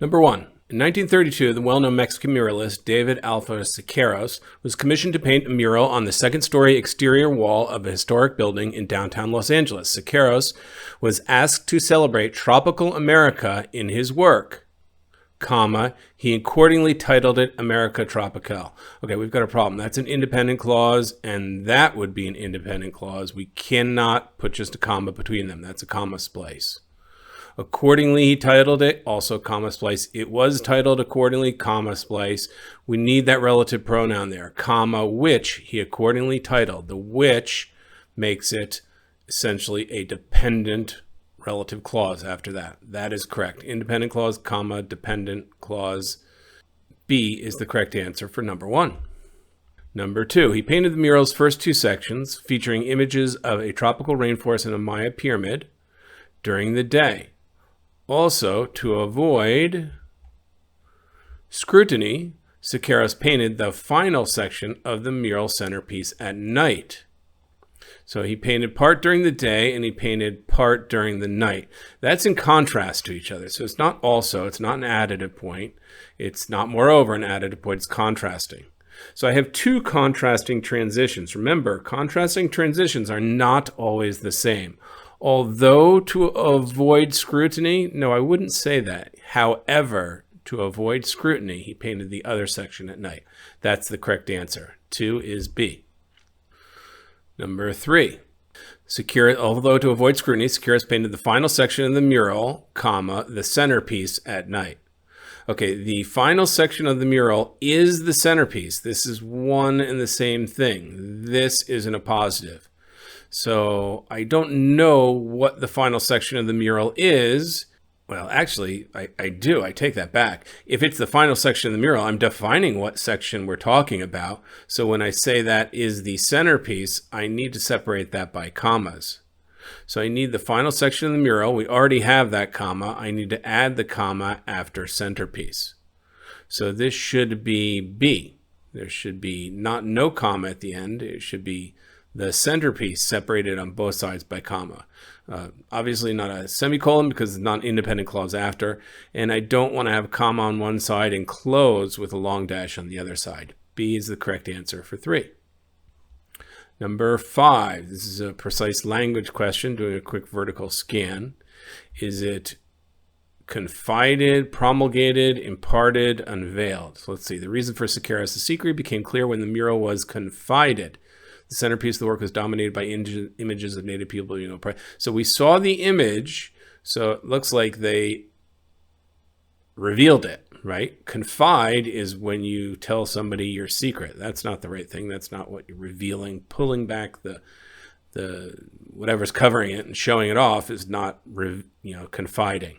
Number 1. In 1932, the well-known Mexican muralist David Alpha Siqueiros was commissioned to paint a mural on the second-story exterior wall of a historic building in downtown Los Angeles. Siqueiros was asked to celebrate tropical America in his work, he accordingly titled it America Tropical. Okay, we've got a problem. That's an independent clause, and that would be an independent clause. We cannot put just a comma between them. That's a comma splice. Accordingly, he titled it, also comma splice. It was titled accordingly, comma splice. We need that relative pronoun there, comma, which he accordingly titled. The which makes it essentially a dependent relative clause after that. That is correct. Independent clause, comma, dependent clause. B is the correct answer for number 1. Number 2, he painted the mural's first 2 sections featuring images of a tropical rainforest and a Maya pyramid during the day. Also, to avoid scrutiny, Siqueiros painted the final section of the mural centerpiece at night. So he painted part during the day and he painted part during the night. That's in contrast to each other. So it's not also, it's not an additive point. It's not moreover an additive point, it's contrasting. So I have 2 contrasting transitions. Remember, contrasting transitions are not always the same. Although to avoid scrutiny, no, I wouldn't say that. However, to avoid scrutiny, he painted the other section at night. That's the correct answer. 2 is B. Number 3, although to avoid scrutiny, Siqueiros painted the final section of the mural, comma, the centerpiece at night. Okay, the final section of the mural is the centerpiece. This is one and the same thing. This isn't a positive. So I don't know what the final section of the mural is. Well, actually, I do. I take that back. If it's the final section of the mural, I'm defining what section we're talking about. So when I say that is the centerpiece, I need to separate that by commas. So I need the final section of the mural. We already have that comma. I need to add the comma after centerpiece. So this should be B. There should be no comma at the end. It should be the centerpiece separated on both sides by comma. Obviously not a semicolon because it's not an independent clause after, and I don't want to have a comma on one side and close with a long dash on the other side. B is the correct answer for 3. Number 5, this is a precise language question, doing a quick vertical scan. Is it confided, promulgated, imparted, unveiled? So let's see. The reason for Siqueiros' secret became clear when the mural was confided. The centerpiece of the work was dominated by images of Native people being oppressed. So we saw the image, so it looks like they revealed it, right? Confide is when you tell somebody your secret. That's not the right thing. That's not what you're revealing. Pulling back the whatever's covering it and showing it off is not, confiding.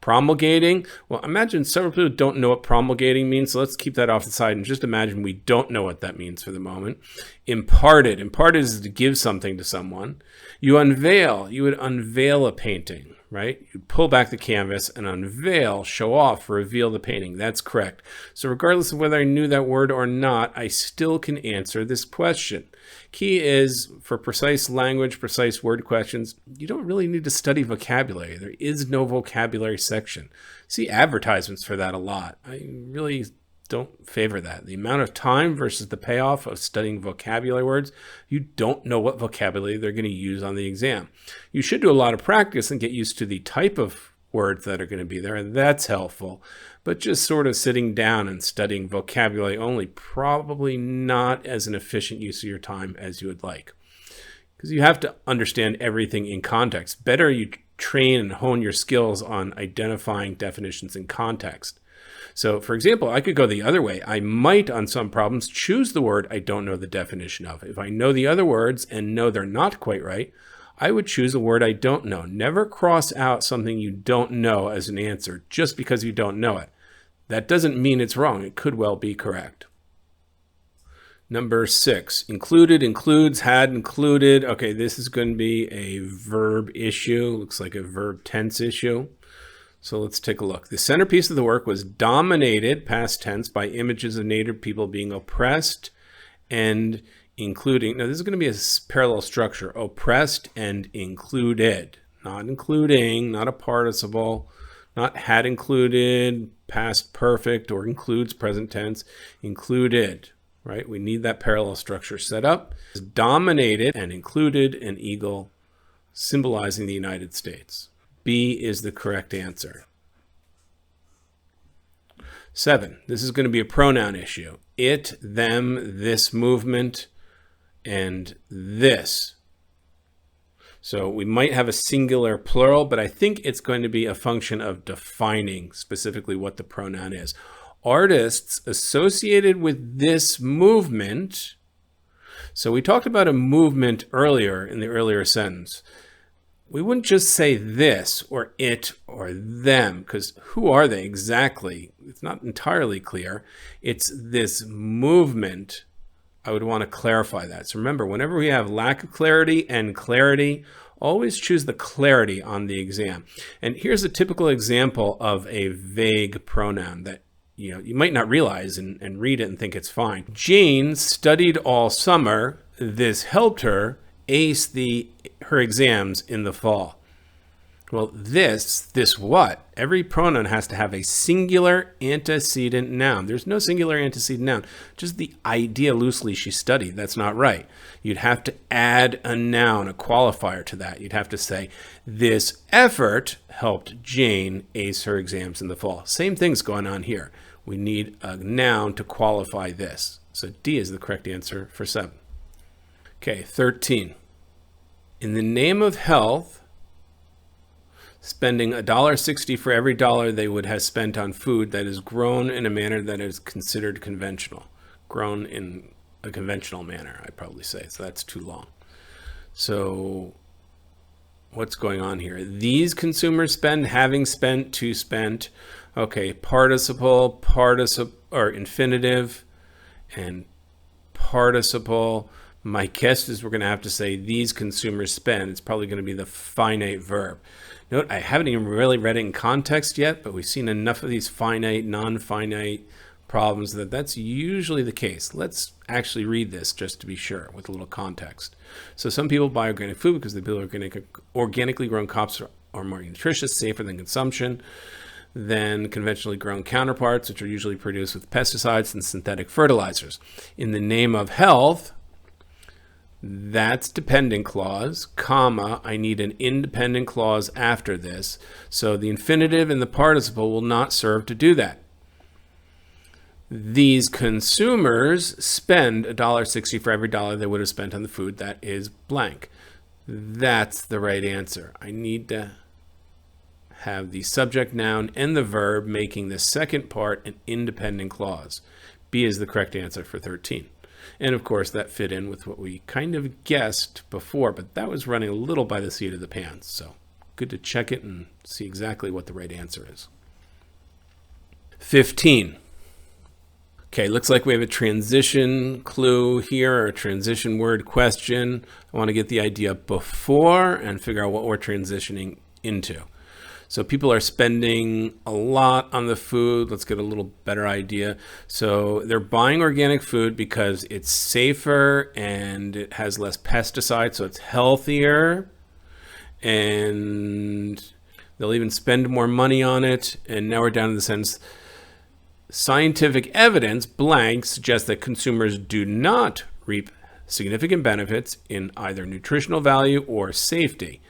Promulgating, well, imagine several people don't know what promulgating means, so let's keep that off the side and just imagine we don't know what that means for the moment. Imparted is to give something to someone. You would unveil a painting, right? You pull back the canvas and unveil, show off, reveal the painting. That's correct. So regardless of whether I knew that word or not, I still can answer this question. Key is, for precise language, precise word questions, you don't really need to study vocabulary. There is no vocabulary section. See advertisements for that a lot. I really don't favor that. The amount of time versus the payoff of studying vocabulary words, you don't know what vocabulary they're going to use on the exam. You should do a lot of practice and get used to the type of words that are going to be there, and that's helpful. But just sort of sitting down and studying vocabulary only, probably not as an efficient use of your time as you would like. Because you have to understand everything in context. Better you train and hone your skills on identifying definitions in context. So, for example, I could go the other way. I might, on some problems, choose the word I don't know the definition of. If I know the other words and know they're not quite right, I would choose a word I don't know. Never cross out something you don't know as an answer just because you don't know it. That doesn't mean it's wrong. It could well be correct. Number 6, included, includes, had included. Okay, this is going to be a verb issue. Looks like a verb tense issue. So let's take a look. The centerpiece of the work was dominated, past tense, by images of Native people being oppressed and including. Now, this is going to be a parallel structure. Oppressed and included. Not including, not a participle, not had included, past perfect or includes present tense, included, right? We need that parallel structure set up. Dominated and included an eagle, symbolizing the United States. B is the correct answer. 7, this is going to be a pronoun issue. It, them, this movement, and this. So we might have a singular plural, but I think it's going to be a function of defining specifically what the pronoun is. Artists associated with this movement. So we talked about a movement earlier in the earlier sentence. We wouldn't just say this or it or them, because who are they exactly? It's not entirely clear. It's this movement. I would want to clarify that. So remember, whenever we have lack of clarity and clarity, always choose the clarity on the exam. And here's a typical example of a vague pronoun that you might not realize and read it and think it's fine. Jane studied all summer. This helped her ace her exams in the fall. Well, this what? Every pronoun has to have a singular antecedent noun. There's no singular antecedent noun. Just the idea loosely she studied. That's not right. You'd have to add a noun, a qualifier to that. You'd have to say, this effort helped Jane ace her exams in the fall. Same thing's going on here. We need a noun to qualify this. So D is the correct answer for 7. Okay, 13. In the name of health, spending $1.60 for every dollar they would have spent on food that is grown in a manner that is considered conventional. Grown in a conventional manner, I'd probably say. So that's too long. So what's going on here? These consumers spend, having spent, to spent. Okay, participle, or infinitive, and participle. My guess is we're going to have to say these consumers spend. It's probably going to be the finite verb. Note, I haven't even really read it in context yet, but we've seen enough of these finite, non-finite problems that that's usually the case. Let's actually read this just to be sure with a little context. So some people buy organic food because they believe organically grown crops are more nutritious, safer than consumption than conventionally grown counterparts, which are usually produced with pesticides and synthetic fertilizers. In the name of health, that's dependent clause, comma, I need an independent clause after this. So the infinitive and the participle will not serve to do that. These consumers spend $1.60 for every dollar they would have spent on the food that is blank. That's the right answer. I need to have the subject noun and the verb making the second part an independent clause. B is the correct answer for 13. And of course, that fit in with what we kind of guessed before, but that was running a little by the seat of the pants. So good to check it and see exactly what the right answer is. 15. Okay, looks like we have a transition clue here, or a transition word question. I want to get the idea before and figure out what we're transitioning into. So people are spending a lot on the food. Let's get a little better idea. So they're buying organic food because it's safer and it has less pesticides, so it's healthier. And they'll even spend more money on it. And now we're down to the sentence, scientific evidence blank suggests that consumers do not reap significant benefits in either nutritional value or safety.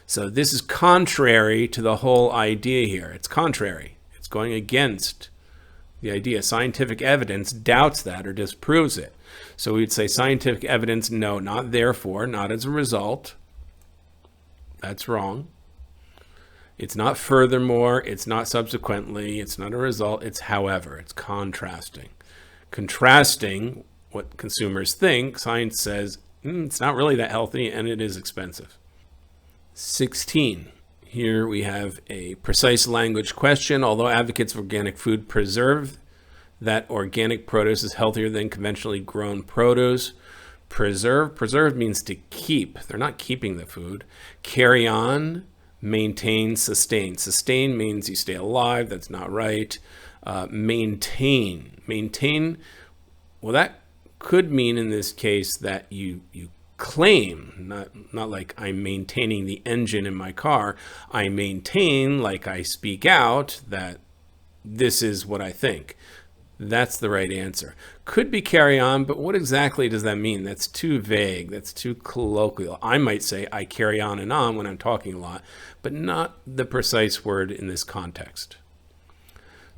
So this is contrary to the whole idea here. It's contrary. It's going against the idea. Scientific evidence doubts that or disproves it. So we'd say scientific evidence, no, not therefore, not as a result. That's wrong. It's not furthermore, it's not subsequently, it's not a result, it's however. It's contrasting. Contrasting what consumers think, science says it's not really that healthy and it is expensive. 16. Here we have a precise language question. Although advocates of organic food preserve that organic produce is healthier than conventionally grown produce. Preserve means to keep. They're not keeping the food. Carry on, maintain, sustain. Sustain means you stay alive. That's not right. Maintain. Well, that could mean in this case that you claim, not like I'm maintaining the engine in my car. I maintain, like I speak out, that this is what I think. That's the right answer. Could be carry on, but what exactly does that mean? That's too vague. That's too colloquial. I might say I carry on and on when I'm talking a lot, but not the precise word in this context.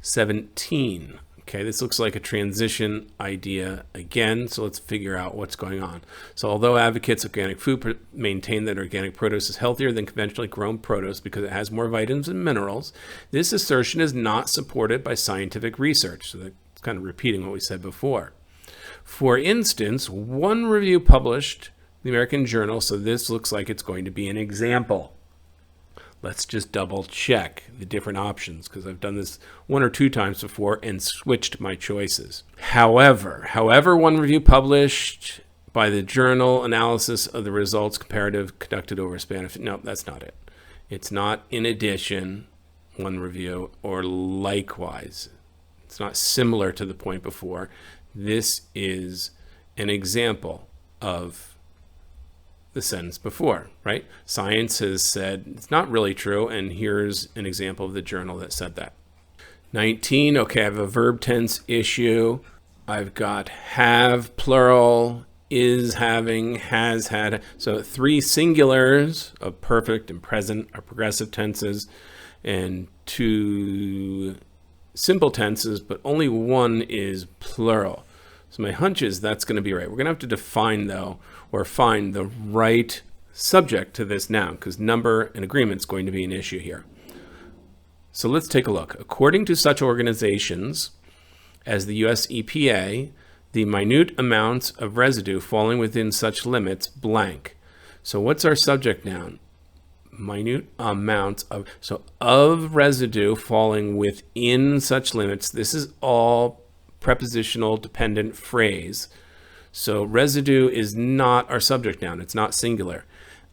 17. Okay, this looks like a transition idea again, so let's figure out what's going on. So although advocates of organic food maintain that organic produce is healthier than conventionally grown produce because it has more vitamins and minerals, this assertion is not supported by scientific research. So that's kind of repeating what we said before. For instance, one review published in the American Journal, so this looks like it's going to be an example. Let's just double check the different options because I've done this 1 or 2 times before and switched my choices. However, one review published by the journal analysis of the results comparative conducted over a span of, no, that's not it. It's not in addition, one review, or likewise. It's not similar to the point before. This is an example of the sentence before, right? Science has said it's not really true, and here's an example of the journal that said that. 19, okay, I have a verb tense issue. I've got have, plural, is having, has had. So 3 singulars of perfect and present are progressive tenses, and 2 simple tenses, but only 1 is plural. So my hunch is that's going to be right. We're going to have to define, though, or find the right subject to this noun, because number and agreement is going to be an issue here. So let's take a look. According to such organizations as the US EPA, the minute amounts of residue falling within such limits blank. So what's our subject noun? Minute amounts of residue falling within such limits. This is all prepositional dependent phrase. So residue is not our subject noun. It's not singular.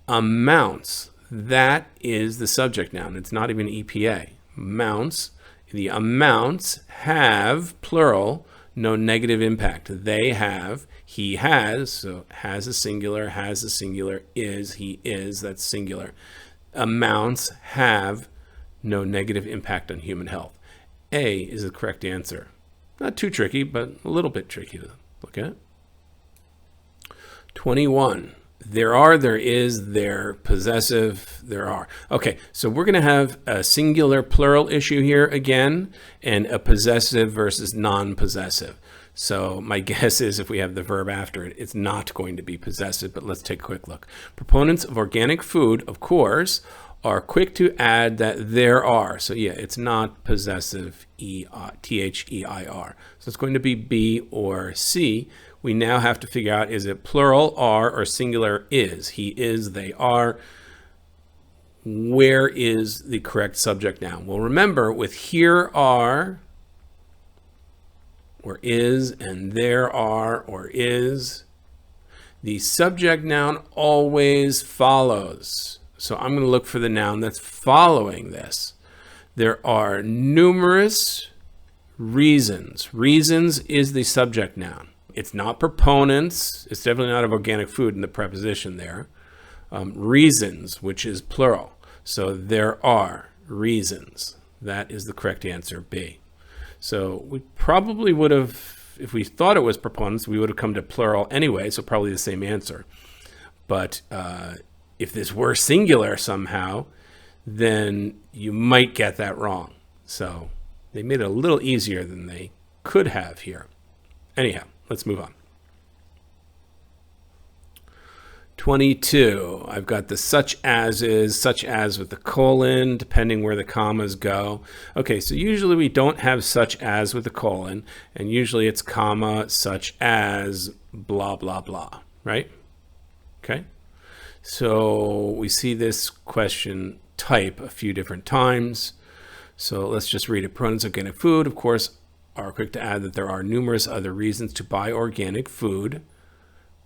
Amounts, that is the subject noun. It's not even EPA. Amounts, the amounts have, plural, no negative impact. They have, he has, so has a singular, is, he is, that's singular. Amounts have no negative impact on human health. A is the correct answer. Not too tricky, but a little bit tricky to look at. 21. There are, there is, there, possessive, there are. Okay, so we're going to have a singular plural issue here again, and a possessive versus non-possessive. So my guess is if we have the verb after it, it's not going to be possessive, but let's take a quick look. Proponents of organic food, of course, are quick to add that there are. So yeah, it's not possessive, T-H-E-I-R. So it's going to be B or C. We now have to figure out, is it plural, are, or singular, is? He is, they are. Where is the correct subject noun? Well, remember, with here are, or is, and there are, or is, the subject noun always follows. So I'm going to look for the noun that's following this. There are numerous reasons. Reasons is the subject noun. It's not proponents. It's definitely not of organic food in the preposition there. Reasons, which is plural. So there are reasons. That is the correct answer, B. So we probably would have, if we thought it was proponents, we would have come to plural anyway, so probably the same answer. But if this were singular somehow, then you might get that wrong. So they made it a little easier than they could have here. Anyhow, let's move on. 22, I've got the such as is, such as with the colon, depending where the commas go. Okay, so usually we don't have such as with the colon, and usually it's comma, such as, blah, blah, blah, right? Okay, so we see this question type a few different times. So let's just read it. Proponents of organic food, of course, are quick to add that there are numerous other reasons to buy organic food,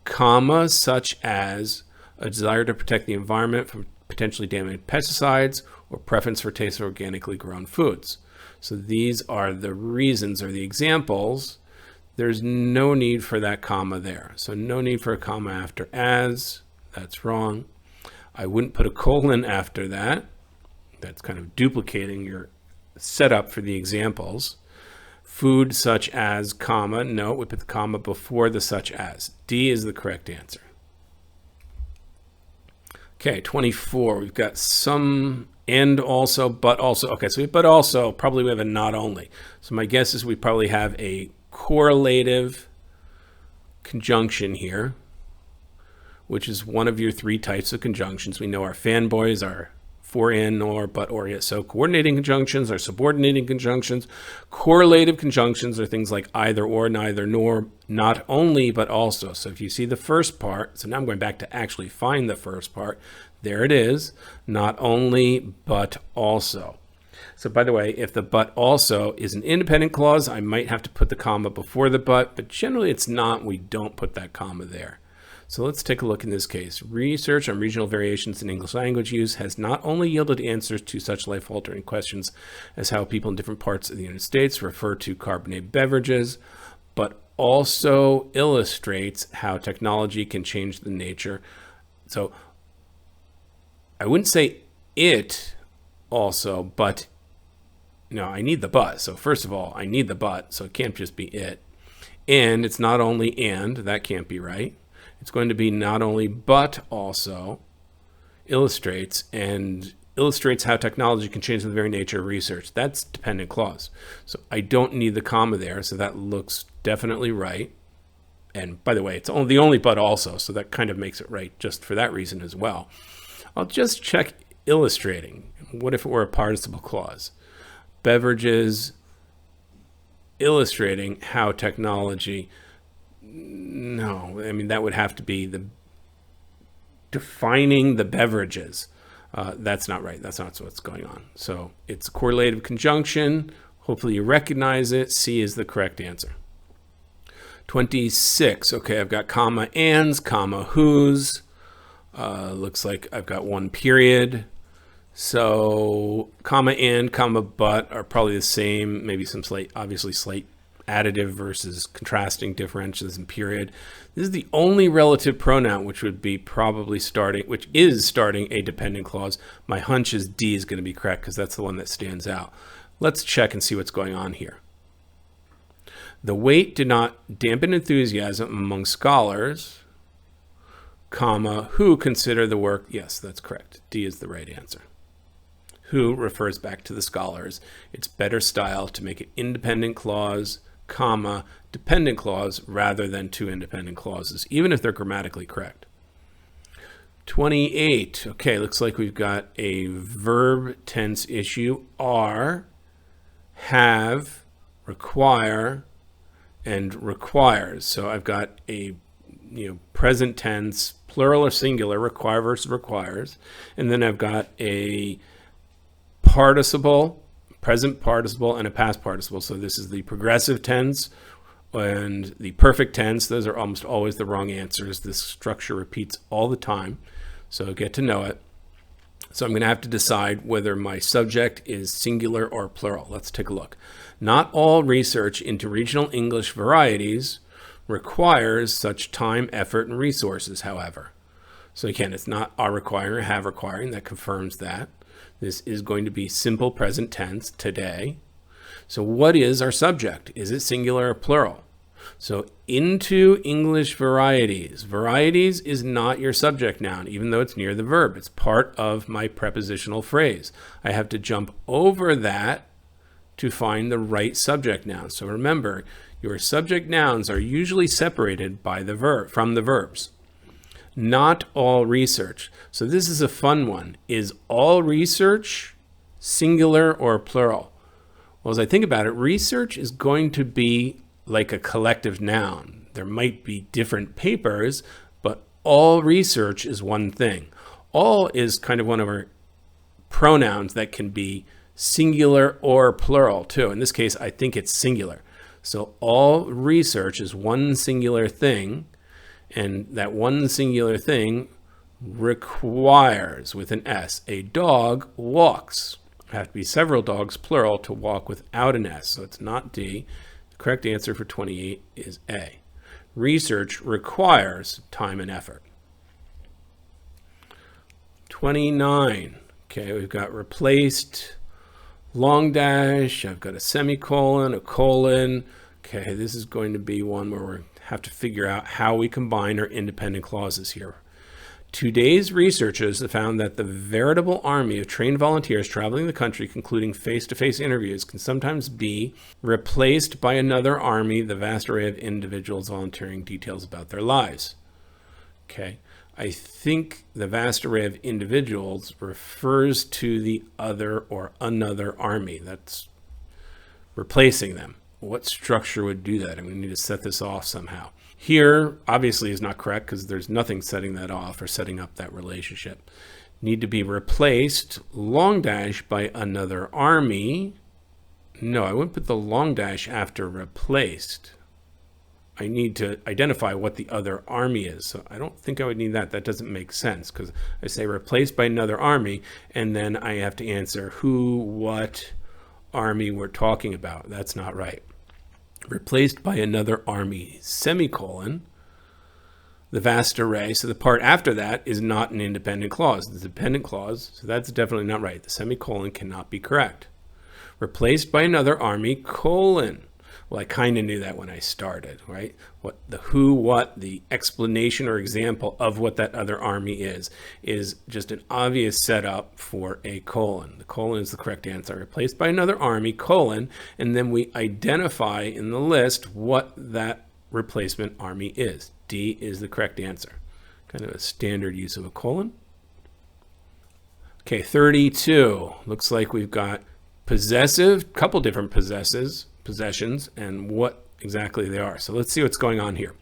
comma, such as a desire to protect the environment from potentially damaging pesticides or preference for taste of organically grown foods. So these are the reasons or the examples. There's no need for that comma there. So no need for a comma after as. That's wrong. I wouldn't put a colon after that. That's kind of duplicating your setup for the examples. Food such as, comma, no, we put the comma before the such as. D is the correct answer. Okay, 24, we've got some and also, but also. Okay, so but also, probably we have a not only. So my guess is we probably have a correlative conjunction here, which is one of your three types of conjunctions. We know our fanboys are for, in, or, but, or, yet. So coordinating conjunctions are subordinating conjunctions. Correlative conjunctions are things like either, or, neither, nor, not only, but also. So if you see the first part, so now I'm going back to actually find the first part. There it is, not only, but also. So by the way, if the but also is an independent clause, I might have to put the comma before the but generally it's not. We don't put that comma there. So let's take a look in this case. Research on regional variations in English language use has not only yielded answers to such life-altering questions as how people in different parts of the United States refer to carbonated beverages, but also illustrates how technology can change the nature. So I wouldn't say it also, but no, I need the but. So first of all, I need the but, so it can't just be it. And it's not only and, that can't be right. It's going to be not only, but also illustrates, and illustrates how technology can change the very nature of research. That's dependent clause. So I don't need the comma there, so that looks definitely right. And by the way, it's the only but also, so that kind of makes it right just for that reason as well. I'll just check illustrating. What if it were a participle clause? Beverages illustrating how technology. No, I mean, that would have to be the defining the beverages. That's not right. That's not what's going on. So it's a correlative conjunction. Hopefully you recognize it. C is the correct answer. 26. Okay, I've got comma ands, comma whose. Looks like I've got one period. So comma and, comma but are probably the same. Maybe some obviously slight additive versus contrasting differentials in period. This is the only relative pronoun which would be probably starting, which is starting a dependent clause. My hunch is D is going to be correct because that's the one that stands out. Let's check and see what's going on here. The wait did not dampen enthusiasm among scholars, comma, who consider the work. Yes, that's correct. D is the right answer. Who refers back to the scholars. It's better style to make it independent clause, comma, dependent clause rather than two independent clauses, even if they're grammatically correct. 28. Okay, looks like we've got a verb tense issue. Are, have, require, and requires. So I've got a present tense, plural or singular, require versus requires. And then I've got a participle, present participle, and a past participle. So this is the progressive tense and the perfect tense. Those are almost always the wrong answers. This structure repeats all the time, so get to know it. So I'm going to have to decide whether my subject is singular or plural. Let's take a look. Not all research into regional English varieties requires such time, effort, and resources, however. So again, it's not are requiring or have requiring. That confirms that. This is going to be simple present tense today. So what is our subject? Is it singular or plural? So into English varieties. Varieties is not your subject noun, even though it's near the verb. It's part of my prepositional phrase. I have to jump over that to find the right subject noun. So remember, your subject nouns are usually separated by the verb from the verbs. Not all research. So this is a fun one. Is all research singular or plural? Well, as I think about it, research is going to be like a collective noun. There might be different papers, but all research is one thing. All is kind of one of our pronouns that can be singular or plural too. In this case, I think it's singular. So all research is one singular thing. And that one singular thing requires, with an S, a dog walks. There have to be several dogs, plural, to walk without an S. So it's not D. The correct answer for 28 is A. Research requires time and effort. 29. Okay, we've got replaced, long dash, I've got a semicolon, a colon. Okay, this is going to be one where we have to figure out how we combine our independent clauses here. Today's researchers have found that the veritable army of trained volunteers traveling the country concluding face-to-face interviews can sometimes be replaced by another army, the vast array of individuals volunteering details about their lives. Okay, I think the vast array of individuals refers to the other or another army that's replacing them. What structure would do that? I'm going to need to set this off somehow. Here, obviously, is not correct because there's nothing setting that off or setting up that relationship. Need to be replaced, long dash, by another army. No, I wouldn't put the long dash after replaced. I need to identify what the other army is. So I don't think I would need that. That doesn't make sense because I say replaced by another army, and then I have to answer who, what army we're talking about. That's not right. Replaced by another army, semicolon, the vast array. So the part after that is not an independent clause. It's a dependent clause, so that's definitely not right. The semicolon cannot be correct. Replaced by another army, colon. Well, I kind of knew that when I started, right? What the who, what, the explanation or example of what that other army is just an obvious setup for a colon. The colon is the correct answer. Replaced by another army, colon, and then we identify in the list what that replacement army is. D is the correct answer. Kind of a standard use of a colon. Okay, 32. Looks like we've got possessive, couple different possessions, and what exactly they are. So let's see what's going on here.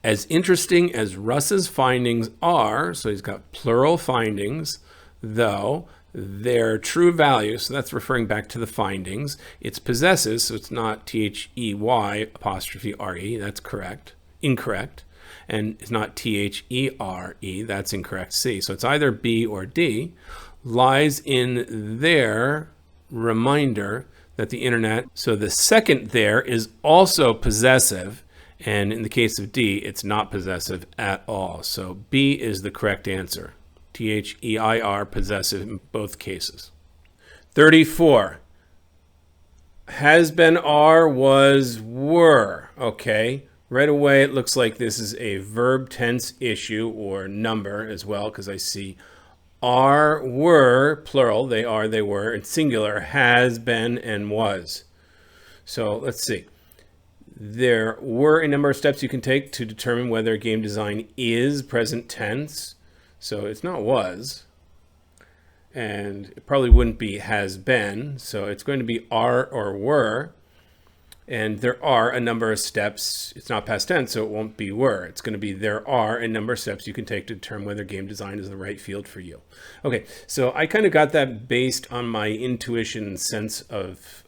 As interesting as Russ's findings are, so he's got plural findings, though their true value, so that's referring back to the findings. It's possesses, so it's not THEY apostrophe RE, that's correct, incorrect. And it's not THERE, that's incorrect C. So it's either B or D, lies in their reminder that the internet, so the second there is also possessive, and in the case of D, it's not possessive at all. So B is the correct answer. THEIR, possessive in both cases. 34. Has been, are, was, were. Okay, right away it looks like this is a verb tense issue or number as well, because I see are, were, plural, they are, they were, and singular, has been and was. So let's see. There were a number of steps you can take to determine whether game design is present tense. So it's not was, and it probably wouldn't be has been. So it's going to be are or were. And there are a number of steps. It's not past tense, so it won't be were. It's going to be there are a number of steps you can take to determine whether game design is the right field for you. Okay, so I kind of got that based on my intuition and sense of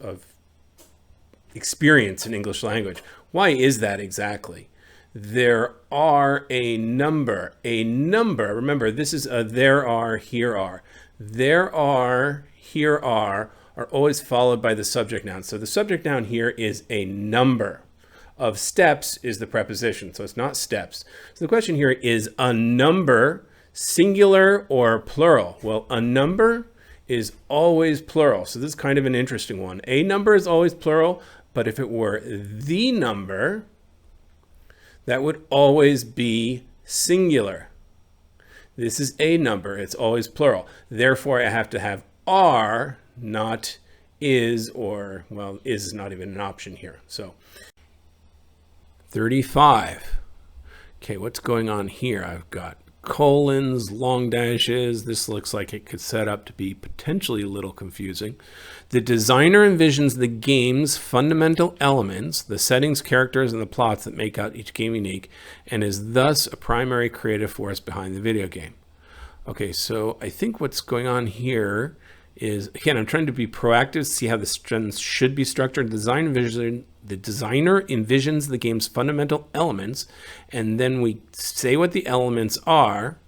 experience in English language. Why is that exactly? There are a number. Remember, this is a there are, here are. There are, here are always followed by the subject noun. So the subject noun here is a number. Of steps is the preposition, so it's not steps. So the question here is a number singular or plural? Well, a number is always plural, so this is kind of an interesting one. A number is always plural, but if it were the number, that would always be singular. This is a number, it's always plural. Therefore, I have to have are, not is, or, well, is not even an option here. So 35. Okay, what's going on here? I've got colons, long dashes. This looks like it could set up to be potentially a little confusing. The designer envisions the game's fundamental elements, the settings, characters, and the plots that make out each game unique, and is thus a primary creative force behind the video game. Okay, so I think what's going on here is, again, I'm trying to be proactive, see how the strengths should be structured. The designer envisions the game's fundamental elements, and then we say what the elements are,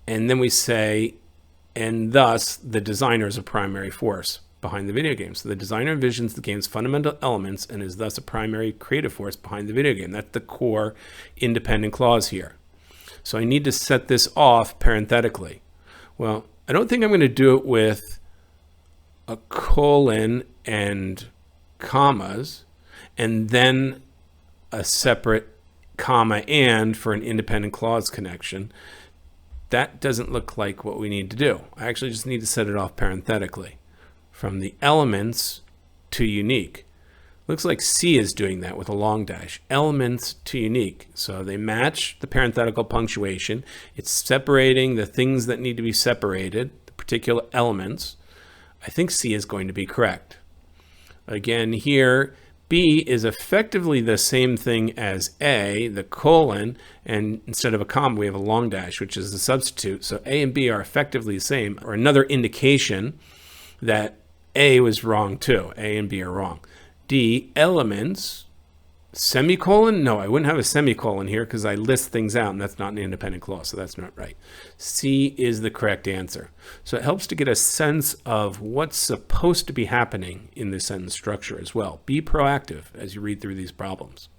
and then we say, and thus the designer is a primary force behind the video game. So the designer envisions the game's fundamental elements and is thus a primary creative force behind the video game. That's the core independent clause here. So I need to set this off parenthetically. Well, I don't think I'm going to do it with a colon and commas, and then a separate comma and for an independent clause connection. That doesn't look like what we need to do. I actually just need to set it off parenthetically from the elements to unique. Looks like C is doing that with a long dash. Elements to unique. So they match the parenthetical punctuation. It's separating the things that need to be separated, the particular elements. I think C is going to be correct. Again, here, B is effectively the same thing as A, the colon, and instead of a comma, we have a long dash, which is the substitute. So A and B are effectively the same, or another indication that A was wrong too. A and B are wrong. D, elements, semicolon? No, I wouldn't have a semicolon here because I list things out, and that's not an independent clause, so that's not right. C is the correct answer. So it helps to get a sense of what's supposed to be happening in the sentence structure as well. Be proactive as you read through these problems.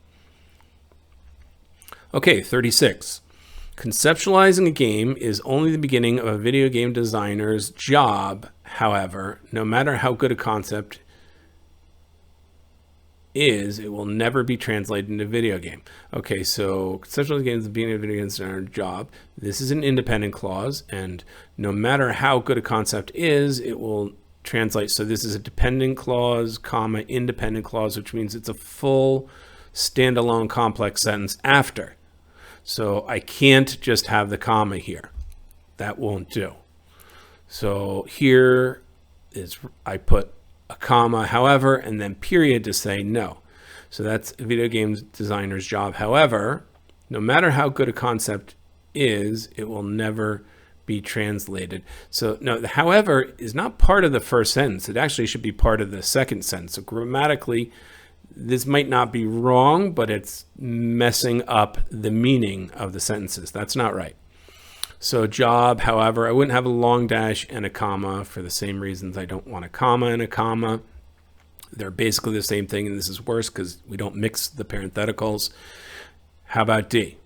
Okay, 36. Conceptualizing a game is only the beginning of a video game designer's job. However, no matter how good a concept is, it will never be translated into a video game. Okay, so conceptualizing games is the beginning of a video game designer's job. This is an independent clause, and no matter how good a concept is, it will translate. So this is a dependent clause, comma, independent clause, which means it's a full standalone complex sentence after. So I can't just have the comma here. That won't do. So here is, I put a comma, however, and then period to say no. So that's a video game designer's job. However, no matter how good a concept is, it will never be translated. So no, the however is not part of the first sentence. It actually should be part of the second sentence. So grammatically, this might not be wrong, but it's messing up the meaning of the sentences. That's not right. So job, however, I wouldn't have a long dash and a comma for the same reasons I don't want a comma and a comma. They're basically the same thing, and this is worse because we don't mix the parentheticals. How about D?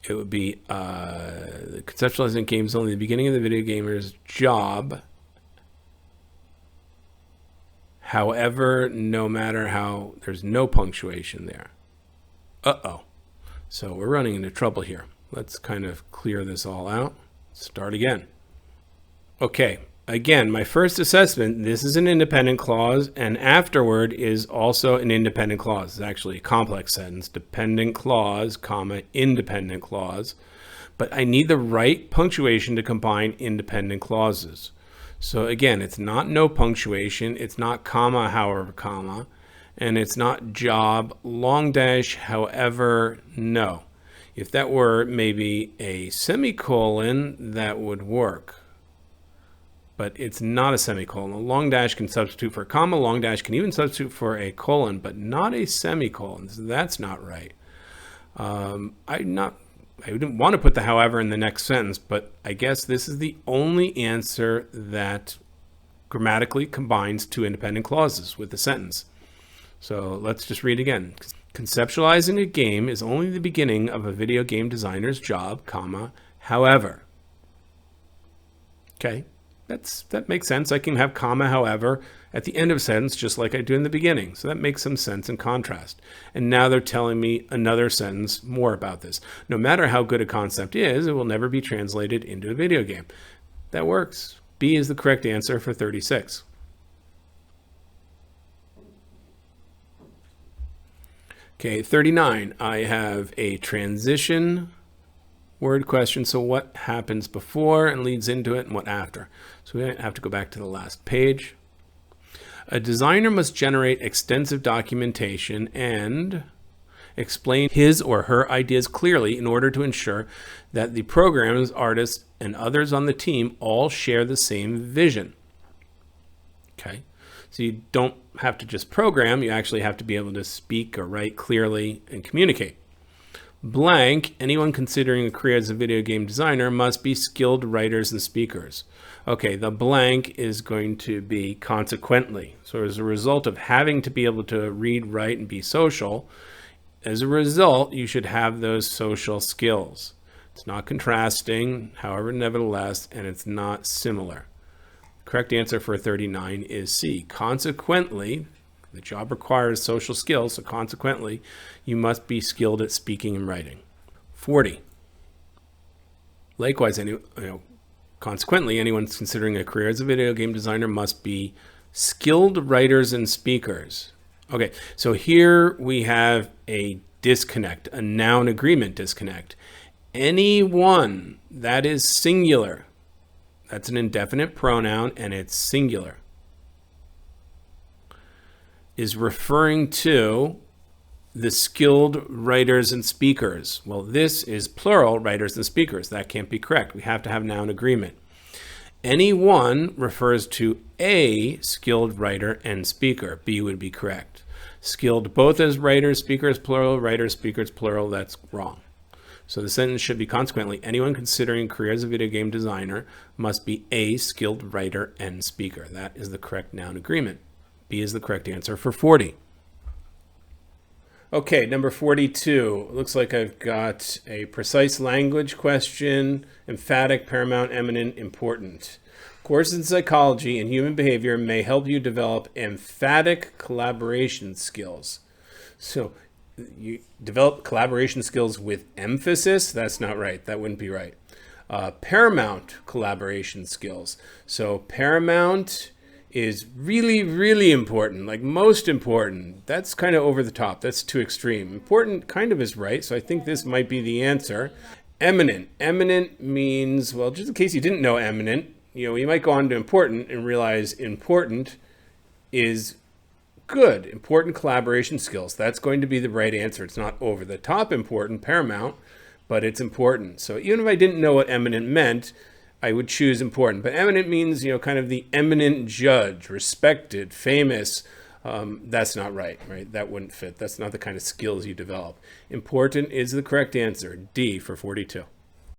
It would be conceptualizing games only the beginning of the video gamer's job. However, no matter how, there's no punctuation there. Uh-oh. So we're running into trouble here. Let's kind of clear this all out. Start again. Okay, again, my first assessment, this is an independent clause, and afterward is also an independent clause. It's actually a complex sentence, dependent clause, comma, independent clause. But I need the right punctuation to combine independent clauses. So again, it's not no punctuation, it's not comma, however, comma, and it's not job, long dash, however, no. If that were maybe a semicolon, that would work. But it's not a semicolon. A long dash can substitute for a comma. Long dash can even substitute for a colon, but not a semicolon. So that's not right. I didn't want to put the however in the next sentence, but I guess this is the only answer that grammatically combines two independent clauses with the sentence. So let's just read again. Conceptualizing a game is only the beginning of a video game designer's job, comma, however. Okay, that makes sense. I can have comma, however, at the end of a sentence, just like I do in the beginning. So that makes some sense in contrast. And now they're telling me another sentence more about this. No matter how good a concept is, it will never be translated into a video game. That works. B is the correct answer for 36. Okay, 39, I have a transition word question. So what happens before and leads into it and what after? So we have to go back to the last page. A designer must generate extensive documentation and explain his or her ideas clearly in order to ensure that the programmers, artists, and others on the team all share the same vision. Okay. So you don't have to just program, you actually have to be able to speak or write clearly and communicate. Blank, anyone considering a career as a video game designer must be skilled writers and speakers. Okay, the blank is going to be consequently. So as a result of having to be able to read, write, and be social, as a result, you should have those social skills. It's not contrasting, however, nevertheless, and it's not similar. Correct answer for 39 is C. Consequently, the job requires social skills, so consequently, you must be skilled at speaking and writing. 40. Likewise, consequently, anyone considering a career as a video game designer must be skilled writers and speakers. Okay, so here we have a disconnect, a noun agreement disconnect. Anyone, that is singular. That's an indefinite pronoun and it's singular, is referring to the skilled writers and speakers. Well, this is plural, writers and speakers. That can't be correct. We have to have noun agreement. Anyone refers to a skilled writer and speaker. B would be correct. Skilled both as writers, speakers, plural, writers, speakers, plural. That's wrong. So the sentence should be consequently, anyone considering career as a video game designer must be a skilled writer and speaker. That is the correct noun agreement. B is the correct answer for 40. Okay, number 42. It looks like I've got a precise language question, emphatic, paramount, eminent, important. Courses in psychology and human behavior may help you develop emphatic collaboration skills. So you develop collaboration skills with emphasis? That's not right. That wouldn't be right. Paramount collaboration skills. So paramount is really, really important, like most important. That's kind of over the top. That's too extreme. Important kind of is right, so I think this might be the answer. Eminent. Eminent means, well, just in case you didn't know eminent, you might go on to important and realize important is good. Important collaboration skills. That's going to be the right answer. It's not over the top important, paramount, but it's important. So even if I didn't know what eminent meant, I would choose important. But eminent means, kind of the eminent judge, respected, famous. That's not right? That wouldn't fit. That's not the kind of skills you develop. Important is the correct answer. D for 42.